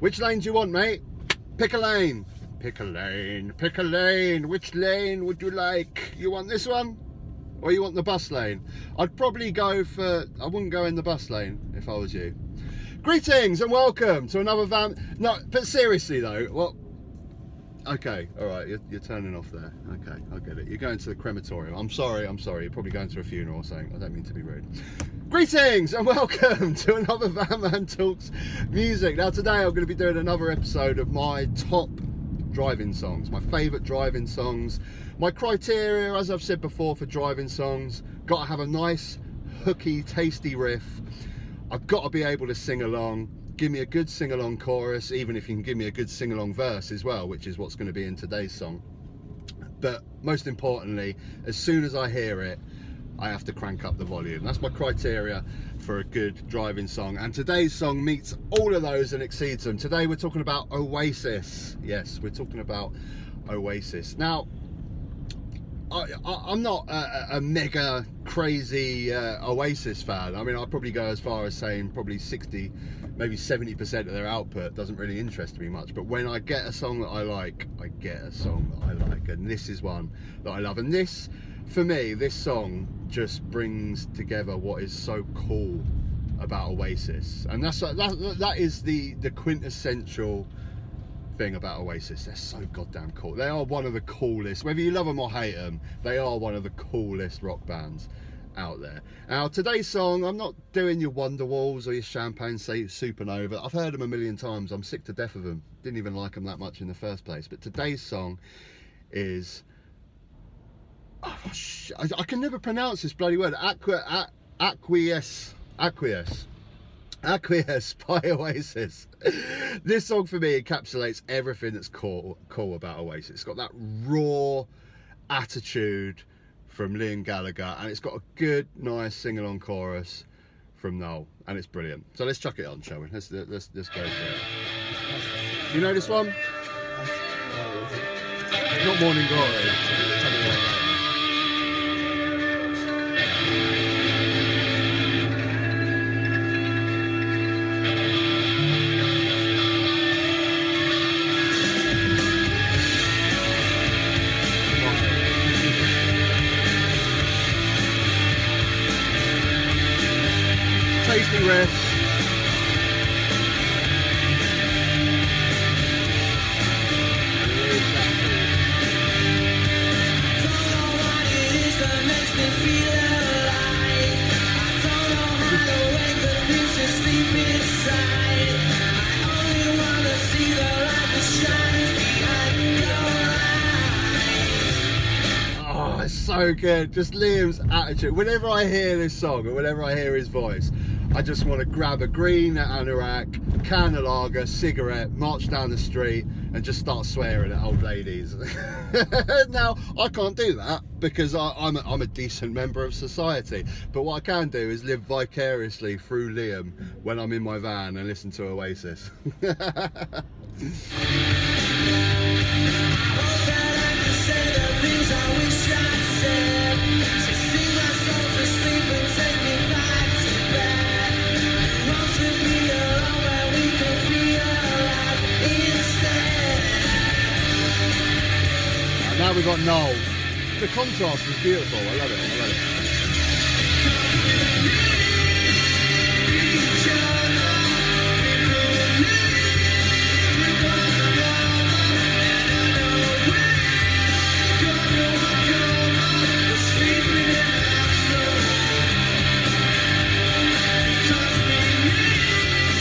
Which lane do you want, mate? Pick a lane. Pick a lane, pick a lane. Which lane would you like? You want this one? Or you want the bus lane? I'd probably go for... I wouldn't go in the bus lane if I was you. Greetings and welcome to another van... No, but seriously though, what... Okay, alright, you're turning off there. Okay, I get it. You're going to the crematorium. I'm sorry. You're probably going to a funeral or something. I don't mean to be rude. Greetings and welcome to another Van Man Talks Music. Now today I'm going to be doing another episode of my top driving songs, my favourite driving songs. My criteria, as I've said before, for driving songs, got to have a nice, hooky, tasty riff. I've got to be able to sing along. Give me a good sing-along chorus, even if you can give me a good sing-along verse as well, which is what's going to be in today's song. But most importantly, as soon as I hear it, I have to crank up the volume. That's my criteria for a good driving song. And today's song meets all of those and exceeds them. Today we're talking about Oasis. Yes, we're talking about Oasis. Now, I'm not a mega crazy Oasis fan. I mean, I'd probably go as far as saying probably 60, maybe 70% of their output doesn't really interest me much. But when I get a song that I like, I get a song that I like. And this is one that I love. And this, for me, this song just brings together what is so cool about Oasis. And that is the quintessential thing about Oasis. They're so goddamn cool. They are one of the coolest, whether you love them or hate them, they are one of the coolest rock bands out there. Now today's song, I'm not doing your Wonderwalls or your Champagne Supernova. I've heard them a million times. I'm sick to death of them. Didn't even like them that much in the first place. But today's song is, I can never pronounce this bloody word. Acquiesce by Oasis. This song for me encapsulates everything that's cool about Oasis. It's got that raw attitude from Liam Gallagher, and it's got a good, nice sing-along chorus from Noel, and it's brilliant. So let's chuck it on, shall we? Let's go for it. You know this one? Not Morning Glory. Tasty riff. Oh, it's so good. Just Liam's attitude. Whenever I hear this song or whenever I hear his voice, I just want to grab a green anorak, can of lager, cigarette, march down the street and just start swearing at old ladies. Now, I can't do that because I'm a decent member of society. But what I can do is live vicariously through Liam when I'm in my van and listen to Oasis. Now we've got Noel. The contrast is beautiful. I love it.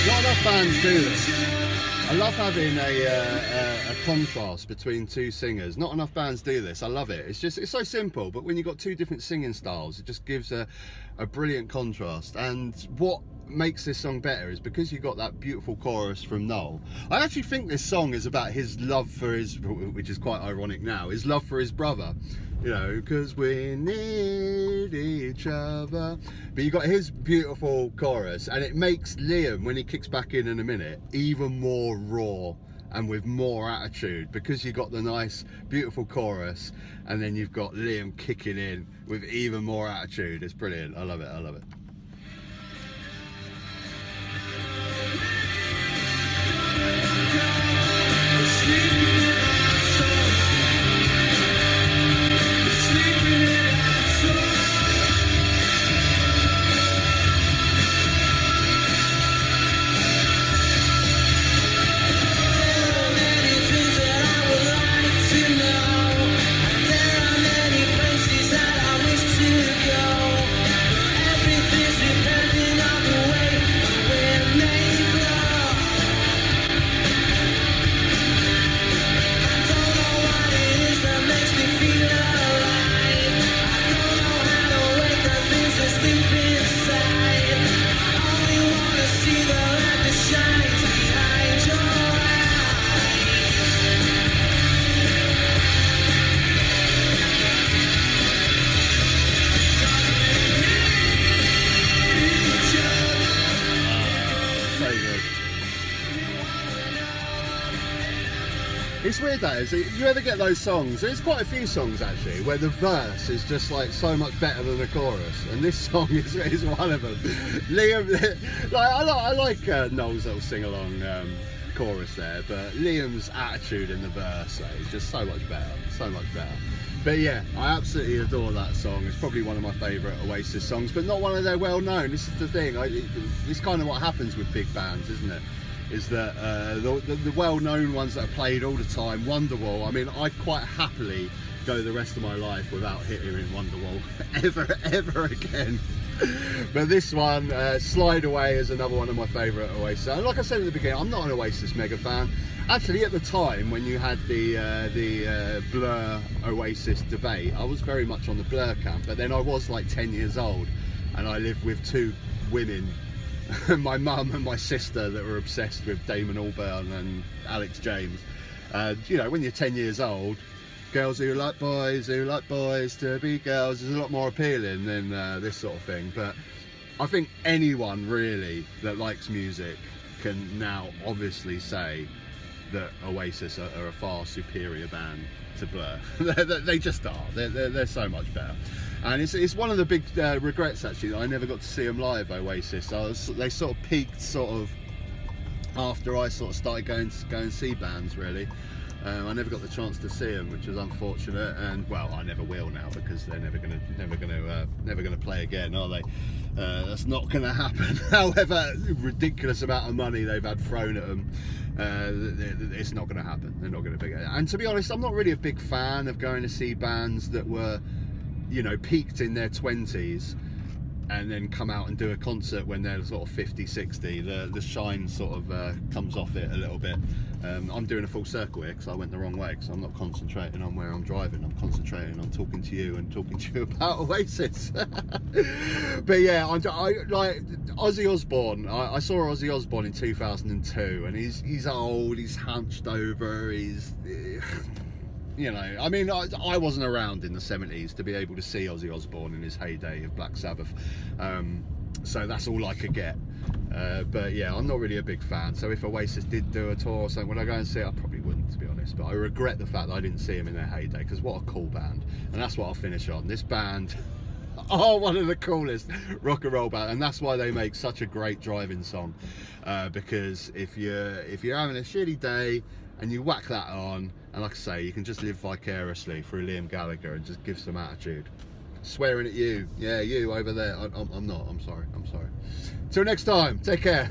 Not enough bands do this. I love having a contrast between two singers. Not enough bands do this. I love it. It's so simple, but when you've got two different singing styles, it just gives a brilliant contrast. And what makes this song better is because you got that beautiful chorus from Noel. I actually think this song is about his love for his, which is quite ironic now, his love for his brother. You know, because we need each other. But you got his beautiful chorus, and it makes Liam, when he kicks back in a minute, even more raw and with more attitude, because you got the nice, beautiful chorus, and then you've got Liam kicking in with even more attitude. It's brilliant. I love it. It's weird that is. You ever get those songs? There's quite a few songs actually where the verse is just like so much better than the chorus, and this song is one of them. Liam, like I like Noel's little sing along chorus there, but Liam's attitude in the verse is just so much better, so much better. But yeah, I absolutely adore that song. It's probably one of my favourite Oasis songs, but not one of their well-known. This is the thing. It's kind of what happens with big bands, isn't it? Is that the well-known ones that are played all the time, Wonderwall. I mean, I'd quite happily go the rest of my life without hearing Wonderwall ever again. But this one, Slide Away, is another one of my favourite Oasis. And like I said at the beginning, I'm not an Oasis mega fan. Actually, at the time when you had the Blur Oasis debate, I was very much on the Blur camp. But then I was like 10 years old, and I lived with two women, my mum and my sister, that were obsessed with Damon Albarn and Alex James. You know, when you're 10 years old, girls who like boys to be girls is a lot more appealing than this sort of thing. But I think anyone really that likes music can now obviously say that Oasis are a far superior band to Blur. They just are. They're so much better. And it's one of the big regrets actually that I never got to see them live, Oasis. They sort of peaked sort of after I sort of started going and see bands really. I never got the chance to see them, which was unfortunate, and well, I never will now because they're never gonna play again, are they? That's not gonna happen. However ridiculous amount of money they've had thrown at them, it's not gonna happen. They're not gonna be. And to be honest, I'm not really a big fan of going to see bands that were, you know, peaked in their 20s and then come out and do a concert when they're sort of 50, 60. The shine sort of comes off it a little bit. I'm doing a full circle here because I went the wrong way, because I'm not concentrating on where I'm driving. I'm concentrating on talking to you and talking to you about Oasis. But yeah, I like Ozzy Osbourne. I saw Ozzy Osbourne in 2002, and he's old, he's hunched over, he's... You know, I mean, I wasn't around in the 70s to be able to see Ozzy Osbourne in his heyday of Black Sabbath, so that's all I could get. But yeah, I'm not really a big fan, so if Oasis did do a tour or something, would I go and see it? I probably wouldn't, to be honest, but I regret the fact that I didn't see them in their heyday, because what a cool band. And that's what I'll finish on. This band are one of the coolest rock and roll band, and that's why they make such a great driving song, because if you're having a shitty day and you whack that on, and like I say, you can just live vicariously through Liam Gallagher and just give some attitude. Swearing at you, yeah, you over there. I'm not. I'm sorry. Till next time. Take care.